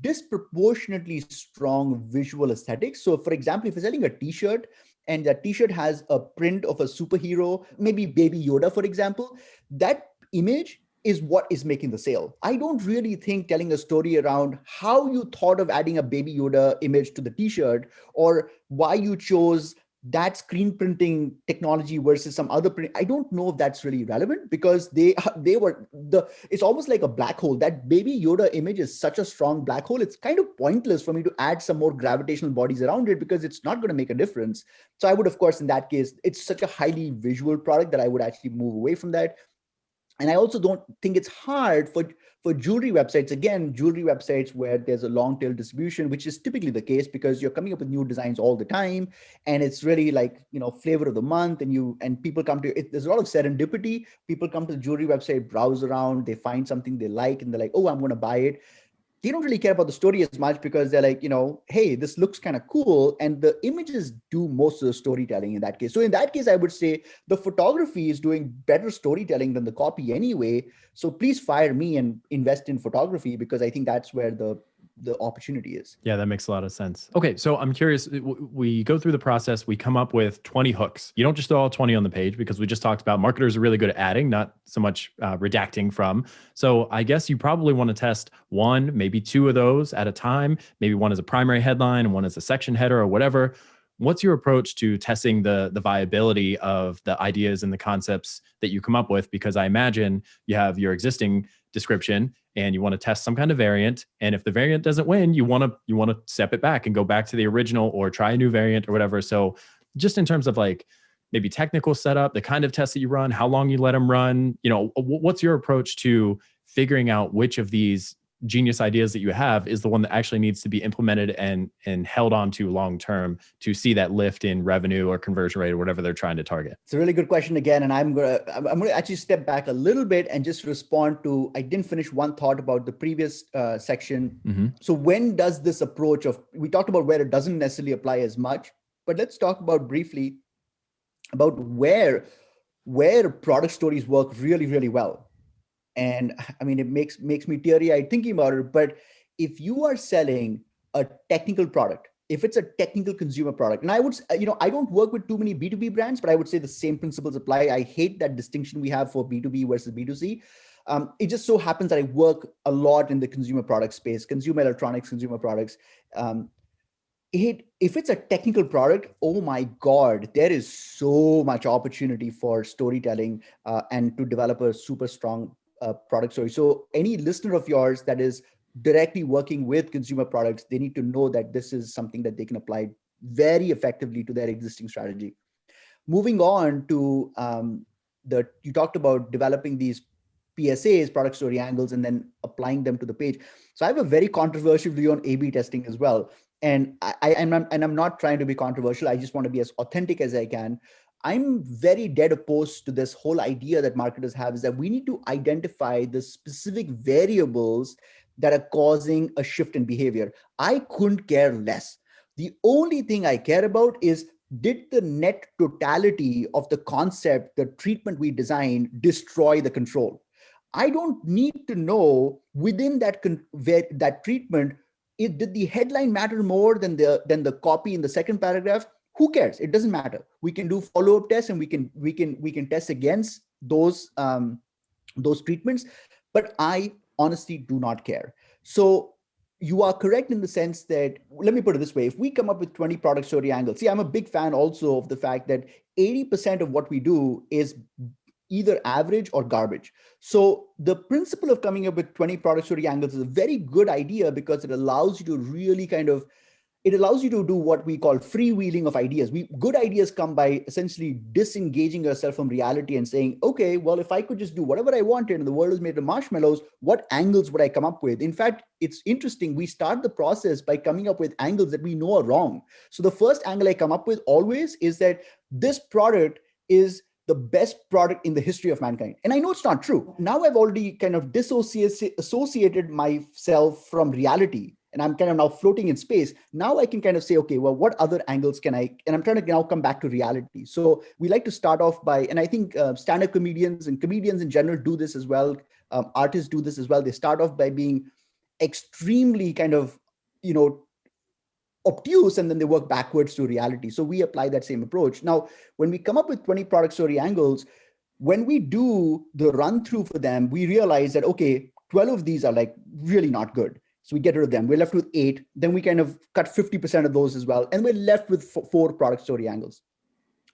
disproportionately strong visual aesthetics. So for example, if you're selling a t-shirt and that t-shirt has a print of a superhero, maybe Baby Yoda, for example, that image is what is making the sale. I don't really think telling a story around how you thought of adding a Baby Yoda image to the t-shirt or why you chose that screen printing technology versus some other print, I don't know if that's really relevant, because it's almost like a black hole. That Baby Yoda image is such a strong black hole. It's kind of pointless for me to add some more gravitational bodies around it because it's not going to make a difference. So I would, of course, in that case, it's such a highly visual product that I would actually move away from that. And I also don't think it's hard for jewelry websites. Again, jewelry websites where there's a long tail distribution, which is typically the case because you're coming up with new designs all the time, and it's really like, flavor of the month, and people come to it. There's a lot of serendipity. People come to the jewelry website, browse around, they find something they like, and they're like, oh, I'm going to buy it. They don't really care about the story as much because they're like, hey, this looks kind of cool. And the images do most of the storytelling in that case. So in that case, I would say the photography is doing better storytelling than the copy anyway. So please fire me and invest in photography, because I think that's where the opportunity is. Yeah, that makes a lot of sense. Okay, so I'm curious, we go through the process, we come up with 20 hooks. You don't just throw all 20 on the page, because we just talked about marketers are really good at adding, not so much redacting from. So I guess you probably want to test one, maybe two of those at a time. Maybe one as a primary headline and one as a section header or whatever. What's your approach to testing the viability of the ideas and the concepts that you come up with? Because I imagine you have your existing description and you want to test some kind of variant. And if the variant doesn't win, you want to step it back and go back to the original or try a new variant or whatever. So just in terms of like maybe technical setup, the kind of tests that you run, how long you let them run, what's your approach to figuring out which of these genius ideas that you have is the one that actually needs to be implemented and held on to long term to see that lift in revenue or conversion rate or whatever they're trying to target? It's a really good question again, and I'm gonna actually step back a little bit and just respond to. I didn't finish one thought about the previous section. Mm-hmm. So when does this approach of, we talked about where it doesn't necessarily apply as much, but let's talk about briefly about where product stories work really, really well. And I mean, it makes me teary-eyed thinking about it. But if you are selling a technical product, if it's a technical consumer product, and I would, I don't work with too many B2B brands, but I would say the same principles apply. I hate that distinction we have for B2B versus B2C. It just so happens that I work a lot in the consumer product space, consumer electronics, consumer products. If it's a technical product, oh my God, there is so much opportunity for storytelling and to develop a super strong product story. So any listener of yours that is directly working with consumer products, they need to know that this is something that they can apply very effectively to their existing strategy. Moving on to you talked about developing these PSAs, product story angles, and then applying them to the page. So I have a very controversial view on A/B testing as well. And I'm not trying to be controversial. I just want to be as authentic as I can. I'm very dead opposed to this whole idea that marketers have, is that we need to identify the specific variables that are causing a shift in behavior. I couldn't care less. The only thing I care about is, did the net totality of the concept, the treatment we designed, destroy the control? I don't need to know within that treatment, did the headline matter more than the copy in the second paragraph? Who cares? It doesn't matter. We can do follow-up tests and we can test against those treatments, but I honestly do not care. So you are correct in the sense that, let me put it this way: if we come up with 20 product story angles, see, I'm a big fan also of the fact that 80% of what we do is either average or garbage. So the principle of coming up with 20 product story angles is a very good idea, because it allows you to really it allows you to do what we call freewheeling of ideas. Good ideas come by essentially disengaging yourself from reality and saying, okay, well, if I could just do whatever I wanted and the world is made of marshmallows, what angles would I come up with? In fact, it's interesting. We start the process by coming up with angles that we know are wrong. So the first angle I come up with always is that this product is the best product in the history of mankind. And I know it's not true. Now I've already kind of associated myself from reality, and I'm kind of now floating in space. Now I can kind of say, okay, well, what other angles can I, and I'm trying to now come back to reality. So we like to start off by, and I think stand-up comedians and comedians in general do this as well. Artists do this as well. They start off by being extremely kind of, obtuse, and then they work backwards to reality. So we apply that same approach. Now, when we come up with 20 product story angles, when we do the run through for them, we realize that, okay, 12 of these are like really not good. So we get rid of them. We're left with 8. Then we kind of cut 50% of those as well. And we're left with 4 product story angles.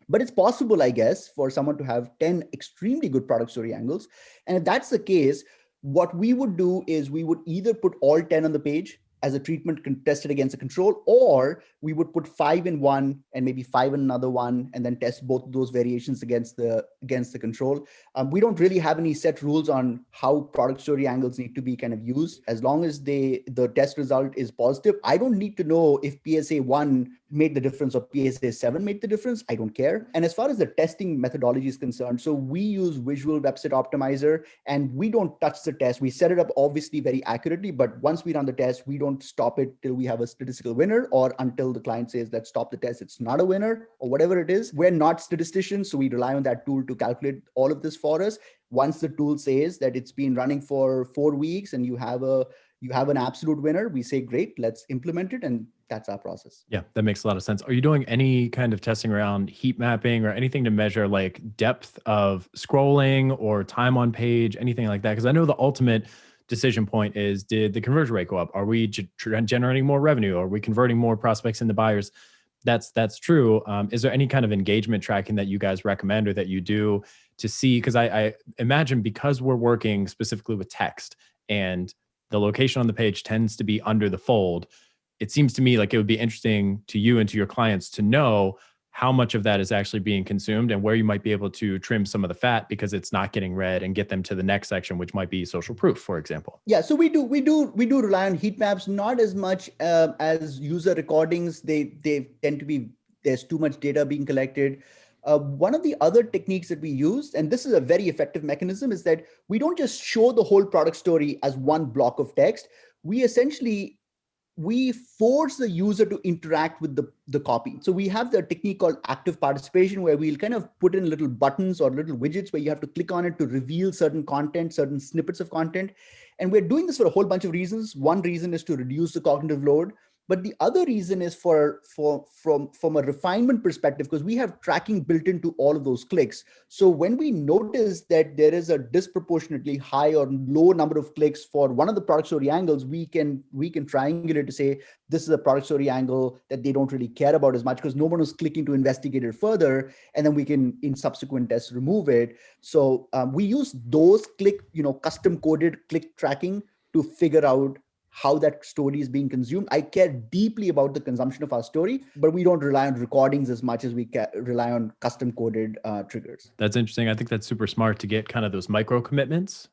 But it's possible, I guess, for someone to have 10 extremely good product story angles. And if that's the case, what we would do is we would either put all 10 on the page, as a treatment tested against a control, or we would put 5 in one and maybe 5 in another one, and then test both of those variations against the control. We don't really have any set rules on how product story angles need to be kind of used. As long as the test result is positive, I don't need to know if PSA 1 made the difference or PSA 7 made the difference. I don't care. And as far as the testing methodology is concerned, so we use Visual Website Optimizer, and we don't touch the test. We set it up obviously very accurately, but once we run the test, we don't stop it till we have a statistical winner, or until the client says, let's stop the test, it's not a winner, or whatever it is. We're not statisticians, so we rely on that tool to calculate all of this for us. Once the tool says that it's been running for 4 weeks and you have an absolute winner, we say, great, let's implement it. And that's our process. Yeah, that makes a lot of sense. Are you doing any kind of testing around heat mapping or anything to measure like depth of scrolling or time on page, anything like that? Because I know the ultimate decision point is, did the conversion rate go up? Are we generating more revenue? Are we converting more prospects into buyers? That's true. Is there any kind of engagement tracking that you guys recommend or that you do to see? Because I imagine, because we're working specifically with text and the location on the page tends to be under the fold, it seems to me like it would be interesting to you and to your clients to know how much of that is actually being consumed and where you might be able to trim some of the fat because it's not getting read, and get them to the next section, which might be social proof, for example. Yeah, so we do rely on heat maps, not as much as user recordings. They tend to be, there's too much data being collected. One of the other techniques that we use, and this is a very effective mechanism, is that we don't just show the whole product story as one block of text. We force the user to interact with the copy. So we have the technique called active participation, where we'll kind of put in little buttons or little widgets where you have to click on it to reveal certain content, certain snippets of content. And we're doing this for a whole bunch of reasons. One reason is to reduce the cognitive load. But the other reason is from a refinement perspective, because we have tracking built into all of those clicks. So when we notice that there is a disproportionately high or low number of clicks for one of the product story angles, we can triangulate to say, this is a product story angle that they don't really care about as much because no one was clicking to investigate it further. And then we can, in subsequent tests, remove it. So we use those custom coded click tracking to figure out how that story is being consumed. I care deeply about the consumption of our story, but we don't rely on recordings as much as we rely on custom coded triggers. That's interesting. I think that's super smart to get kind of those micro commitments,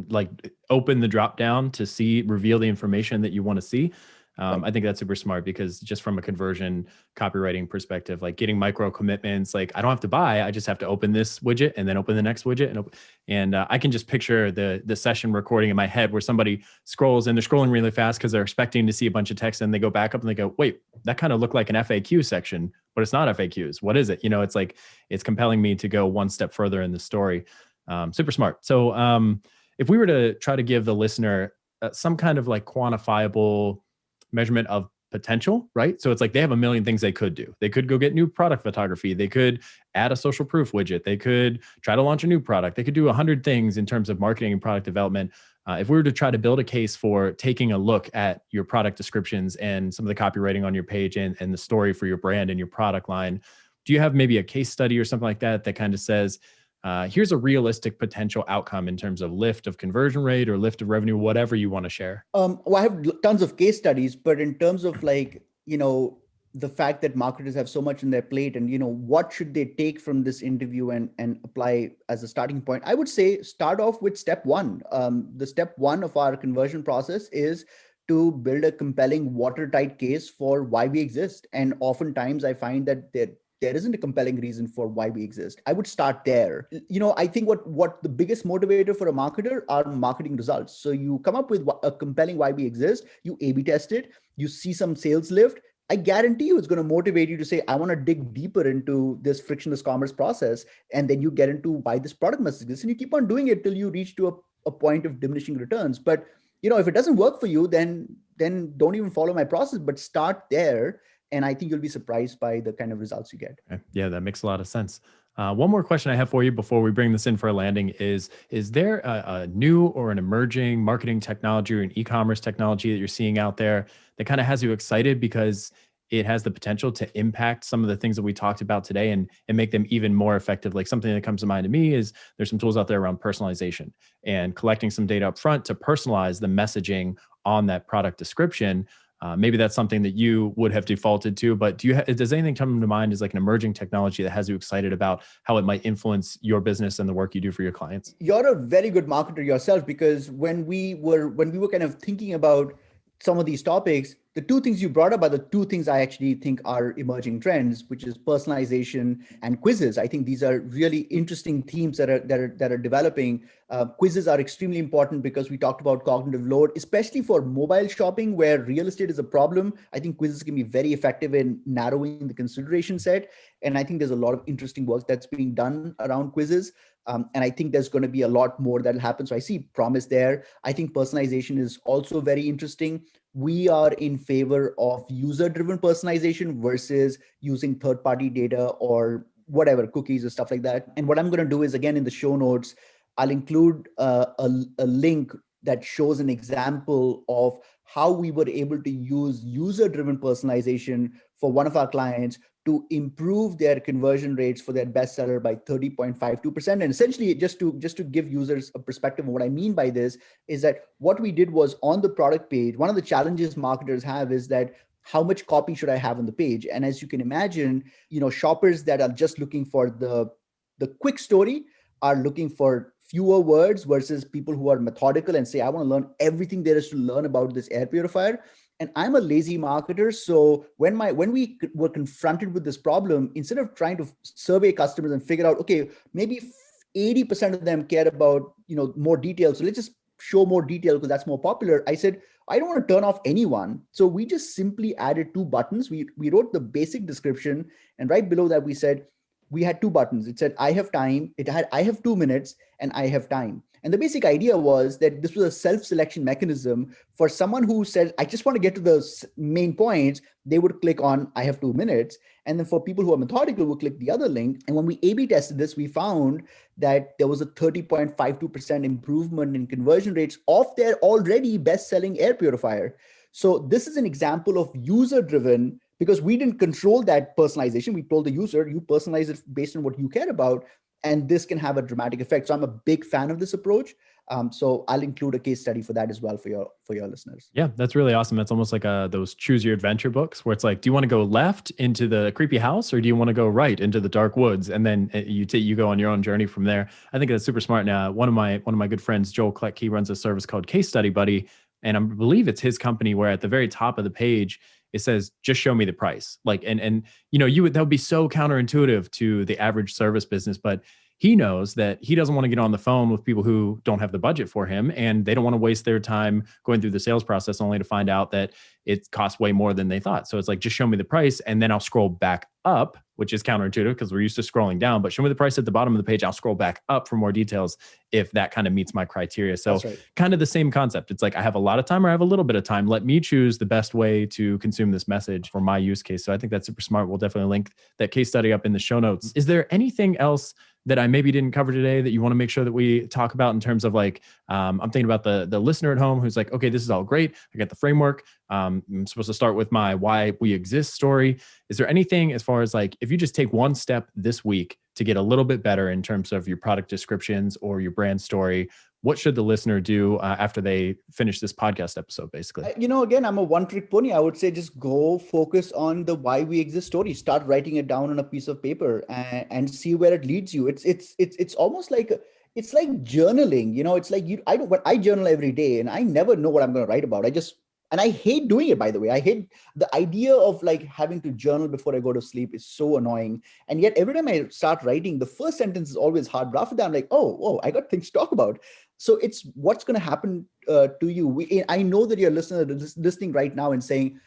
like open the drop down to reveal the information that you want to see. Right. I think that's super smart, because just from a conversion copywriting perspective, like getting micro commitments, like I don't have to buy, I just have to open this widget and then open the next widget. And I can just picture the session recording in my head where somebody scrolls and they're scrolling really fast because they're expecting to see a bunch of text, and they go back up and they go, wait, that kind of looked like an FAQ section, but it's not FAQs. What is it? It's like, it's compelling me to go one step further in the story. Super smart. So if we were to try to give the listener some kind of like quantifiable measurement of potential, right? So it's like they have a million things they could do. They could go get new product photography. They could add a social proof widget. They could try to launch a new product. They could do 100 things in terms of marketing and product development. If we were to try to build a case for taking a look at your product descriptions and some of the copywriting on your page and the story for your brand and your product line, do you have maybe a case study or something like that kind of says, here's a realistic potential outcome in terms of lift of conversion rate or lift of revenue, whatever you want to share? Well, I have tons of case studies, but in terms of the fact that marketers have so much on their plate and, what should they take from this interview and apply as a starting point, I would say start off with step one. The step one of our conversion process is to build a compelling watertight case for why we exist. And oftentimes I find that there isn't a compelling reason for why we exist. I would start there. I think what the biggest motivator for a marketer are marketing results. So you come up with a compelling why we exist, you A/B test it, you see some sales lift. I guarantee you it's going to motivate you to say, I want to dig deeper into this frictionless commerce process. And then you get into why this product must exist. And you keep on doing it till you reach to a point of diminishing returns. But if it doesn't work for you, then don't even follow my process, but start there. And I think you'll be surprised by the kind of results you get. Okay. Yeah, that makes a lot of sense. One more question I have for you before we bring this in for a landing is there a new or an emerging marketing technology or an e-commerce technology that you're seeing out there that kind of has you excited? Because it has the potential to impact some of the things that we talked about today and make them even more effective. Like something that comes to mind to me is there's some tools out there around personalization and collecting some data up front to personalize the messaging on that product description. Maybe that's something that you would have defaulted to, but does anything come to mind as like an emerging technology that has you excited about how it might influence your business and the work you do for your clients? You're a very good marketer yourself, because when we were kind of thinking about some of these topics, the two things you brought up are the two things I actually think are emerging trends, which is personalization and quizzes. I think these are really interesting themes that are developing. Quizzes are extremely important because we talked about cognitive load, especially for mobile shopping where real estate is a problem. I think quizzes can be very effective in narrowing the consideration set. And I think there's a lot of interesting work that's being done around quizzes. And I think there's going to be a lot more that'll happen. So I see promise there. I think personalization is also very interesting. We are in favor of user-driven personalization versus using third-party data or whatever, cookies or stuff like that. And what I'm going to do is, again, in the show notes, I'll include a link that shows an example of how we were able to use user-driven personalization for one of our clients to improve their conversion rates for their bestseller by 30.52%. And essentially, just to give users a perspective of what I mean by this, is that what we did was on the product page, one of the challenges marketers have is that how much copy should I have on the page? And as you can imagine, shoppers that are just looking for the quick story are looking for fewer words versus people who are methodical and say, I want to learn everything there is to learn about this air purifier. And I'm a lazy marketer. So when we were confronted with this problem, instead of trying to survey customers and figure out, okay, maybe 80% of them care about, more details. So let's just show more detail because that's more popular. I said, I don't want to turn off anyone. So we just simply added two buttons. We wrote the basic description, and right below that we said, we had two buttons. It said, I have time. It had, I have 2 minutes and I have time. And the basic idea was that this was a self-selection mechanism for someone who said, I just want to get to the main points. They would click on, I have 2 minutes. And then for people who are methodical, would click the other link. And when we A/B tested this, we found that there was a 30.52% improvement in conversion rates of their already best-selling air purifier. So this is an example of user-driven, because we didn't control that personalization. We told the user, you personalize it based on what you care about, and this can have a dramatic effect. So I'm a big fan of this approach. So I'll include a case study for that as well for your listeners. Yeah, that's really awesome. That's almost like those choose your adventure books where it's like, do you want to go left into the creepy house or do you want to go right into the dark woods? And then you go on your own journey from there. I think that's super smart. Now, one of my good friends, Joel Kleck, he runs a service called Case Study Buddy. And I believe it's his company where at the very top of the page, it says, just show me the price. Like, and that would be so counterintuitive to the average service business, but he knows that he doesn't want to get on the phone with people who don't have the budget for him, and they don't want to waste their time going through the sales process only to find out that it costs way more than they thought. So it's like, just show me the price and then I'll scroll back up, which is counterintuitive because we're used to scrolling down, but show me the price at the bottom of the page. I'll scroll back up for more details if that kind of meets my criteria. So right. Kind of the same concept. It's like, I have a lot of time or I have a little bit of time. Let me choose the best way to consume this message for my use case. So I think that's super smart. We'll definitely link that case study up in the show notes. Is there anything else that I maybe didn't cover today that you want to make sure that we talk about in terms of like, I'm thinking about the listener at home who's like, okay, this is all great. I got the framework. I'm supposed to start with my why we exist story. Is there anything as far as like, if you just take one step this week to get a little bit better in terms of your product descriptions or your brand story, what should the listener do after they finish this podcast episode, basically? Again, I'm a one-trick pony. I would say just go focus on the why we exist story. Start writing it down on a piece of paper and see where it leads you. It's almost like it's like journaling. It's like I journal every day, and I never know what I'm going to write about. And I hate doing it, by the way. I hate the idea of like having to journal before I go to sleep is so annoying. And yet every time I start writing, the first sentence is always hard. But after that, I'm like, oh, I got things to talk about. So it's what's going to happen to you. I know that you're listening right now and saying,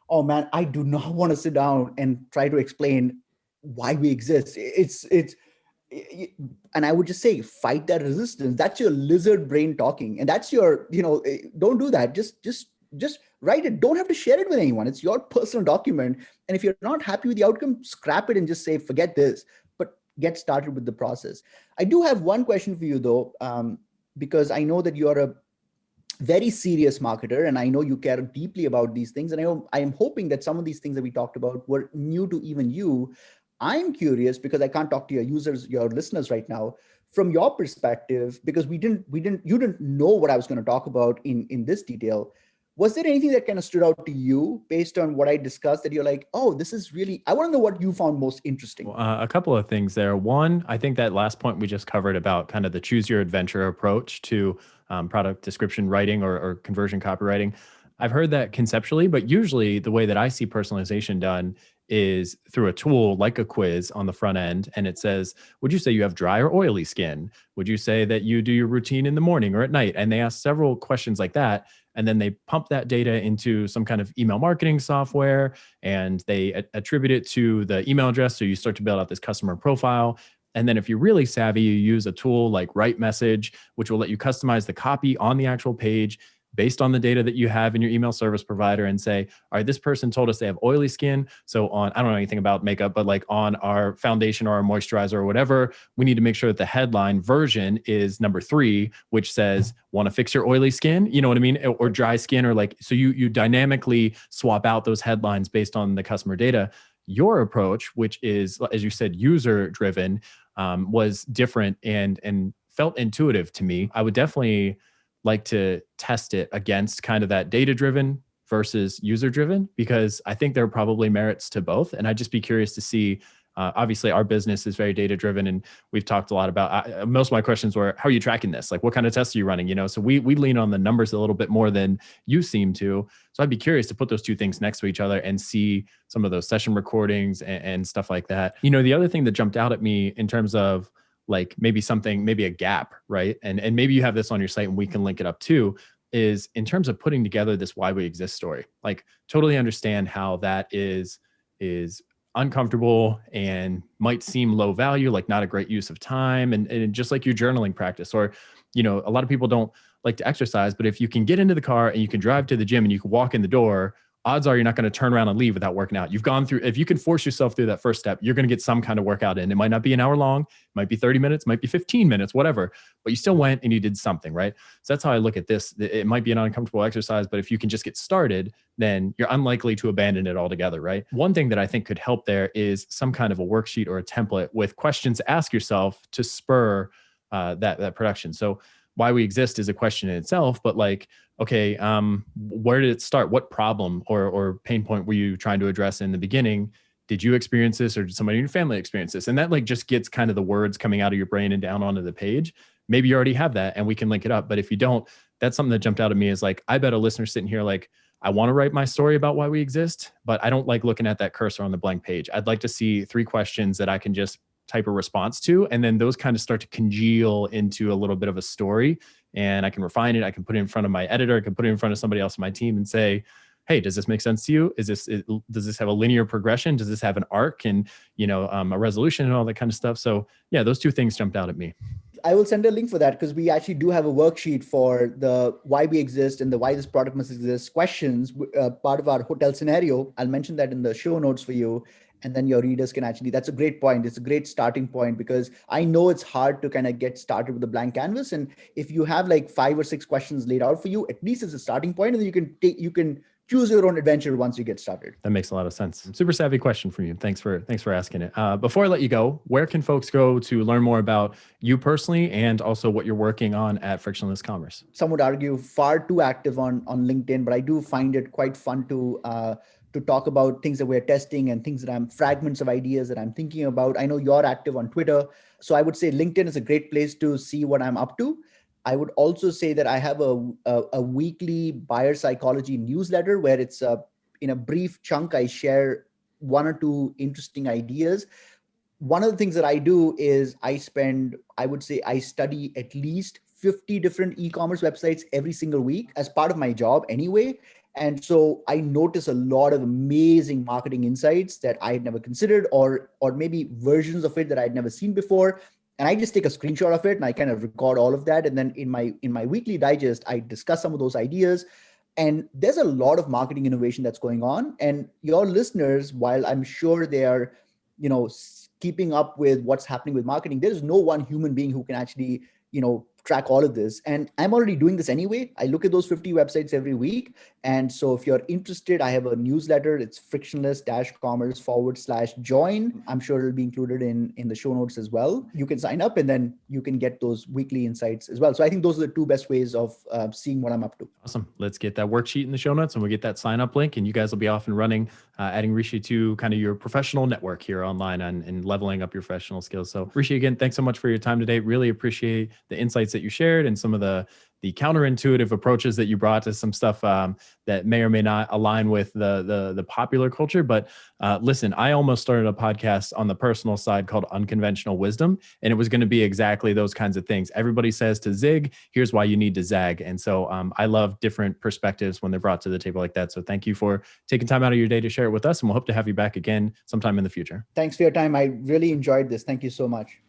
oh man, I do not want to sit down and try to explain why we exist. And I would just say, fight that resistance. That's your lizard brain talking. And that's your, don't do that. Just write it. Don't have to share it with anyone. It's your personal document. And if you're not happy with the outcome, scrap it and just say, forget this, but get started with the process. I do have one question for you though, because I know that you're very serious marketer, and I know you care deeply about these things. And I am hoping that some of these things that we talked about were new to even you. I'm curious because I can't talk to your users, your listeners right now, from your perspective, because you didn't know what I was going to talk about in this detail. Was there anything that kind of stood out to you based on what I discussed that you're like, oh, this is really, I want to know what you found most interesting? A couple of things there. One, I think that last point we just covered about kind of the choose your adventure approach to product description writing or conversion copywriting. I've heard that conceptually, but usually the way that I see personalization done is through a tool like a quiz on the front end. And it says, would you say you have dry or oily skin? Would you say that you do your routine in the morning or at night? And they ask several questions like that. And then they pump that data into some kind of email marketing software and they attribute it to the email address. So you start to build out this customer profile. And then if you're really savvy, you use a tool like Write Message, which will let you customize the copy on the actual page based on the data that you have in your email service provider and say, all right, this person told us they have oily skin. So on, I don't know anything about makeup, but like on our foundation or our moisturizer or whatever, we need to make sure that the headline version is number 3, which says, want to fix your oily skin? You know what I mean? Or dry skin, or like, so you dynamically swap out those headlines based on the customer data. Your approach, which is, as you said, user driven, was different and felt intuitive to me. I would definitely like to test it against kind of that data-driven versus user-driven, because I think there are probably merits to both. And I'd just be curious to see, obviously our business is very data-driven and we've talked a lot about, most of my questions were, how are you tracking this? Like what kind of tests are you running? You know, so we lean on the numbers a little bit more than you seem to. So I'd be curious to put those two things next to each other and see some of those session recordings and stuff like that. You know, the other thing that jumped out at me in terms of like maybe a gap, right? And maybe you have this on your site and we can link it up too, is in terms of putting together this why we exist story. Like totally understand how that is uncomfortable and might seem low value, like not a great use of time. And just like your journaling practice, or, you know, a lot of people don't like to exercise, but if you can get into the car and you can drive to the gym and you can walk in the door, odds are you're not going to turn around and leave without working out. You've gone through, if you can force yourself through that first step, you're going to get some kind of workout in. It might not be an hour long, it might be 30 minutes, might be 15 minutes, whatever, but you still went and you did something, right? So that's how I look at this. It might be an uncomfortable exercise, but if you can just get started, then you're unlikely to abandon it altogether, right? One thing that I think could help there is some kind of a worksheet or a template with questions to ask yourself to spur that production. So why we exist is a question in itself, but like, okay, where did it start? What problem or pain point were you trying to address in the beginning? Did you experience this, or did somebody in your family experience this? And that like just gets kind of the words coming out of your brain and down onto the page. Maybe you already have that and we can link it up. But if you don't, that's something that jumped out at me is like, I bet a listener sitting here like, I want to write my story about why we exist, but I don't like looking at that cursor on the blank page. I'd like to see 3 questions that I can just type a response to, and then those kind of start to congeal into a little bit of a story, and I can refine it. I can put it in front of my editor. I can put it in front of somebody else on my team and say, hey, does this make sense to you? Does this have a linear progression? Does this have an arc and, you know, a resolution and all that kind of stuff? So yeah, those 2 things jumped out at me. I will send a link for that, because we actually do have a worksheet for the why we exist and the why this product must exist questions, part of our hotel scenario. I'll mention that in the show notes for you. And then your readers can actually, that's a great point. It's a great starting point, because I know it's hard to kind of get started with a blank canvas. And if you have like 5 or 6 questions laid out for you, at least it's a starting point, and then you can choose your own adventure once you get started. That makes a lot of sense. Super savvy question from you. Thanks for asking it. Before I let you go, where can folks go to learn more about you personally and also what you're working on at Frictionless Commerce? Some would argue far too active on LinkedIn, but I do find it quite fun to talk about things that we're testing and things that fragments of ideas that I'm thinking about. I know you're active on Twitter. So I would say LinkedIn is a great place to see what I'm up to. I would also say that I have a weekly buyer psychology newsletter where it's in a brief chunk, I share 1 or 2 interesting ideas. One of the things that I do is I study at least 50 different e-commerce websites every single week as part of my job anyway. And so I notice a lot of amazing marketing insights that I had never considered, or maybe versions of it that I'd never seen before. And I just take a screenshot of it and I kind of record all of that. And then in my weekly digest, I discuss some of those ideas. And there's a lot of marketing innovation that's going on. And your listeners, while I'm sure they are, you know, keeping up with what's happening with marketing, there's no one human being who can actually, you know, track all of this. And I'm already doing this anyway. I look at those 50 websites every week. And so if you're interested, I have a newsletter. It's frictionless-commerce/join. I'm sure it'll be included in the show notes as well. You can sign up and then you can get those weekly insights as well. So I think those are the two best ways of seeing what I'm up to. Awesome. Let's get that worksheet in the show notes and we'll get that sign up link and you guys will be off and running, adding Rishi to kind of your professional network here online and leveling up your professional skills. So Rishi, again, thanks so much for your time today. Really appreciate the insights that you shared and some of the counterintuitive approaches that you brought to some stuff that may or may not align with the popular culture. But listen, I almost started a podcast on the personal side called Unconventional Wisdom, and it was going to be exactly those kinds of things. Everybody says to zig, here's why you need to zag. And so I love different perspectives when they're brought to the table like that. So thank you for taking time out of your day to share it with us, and we'll hope to have you back again sometime in the future. Thanks for your time. I really enjoyed this. Thank you so much.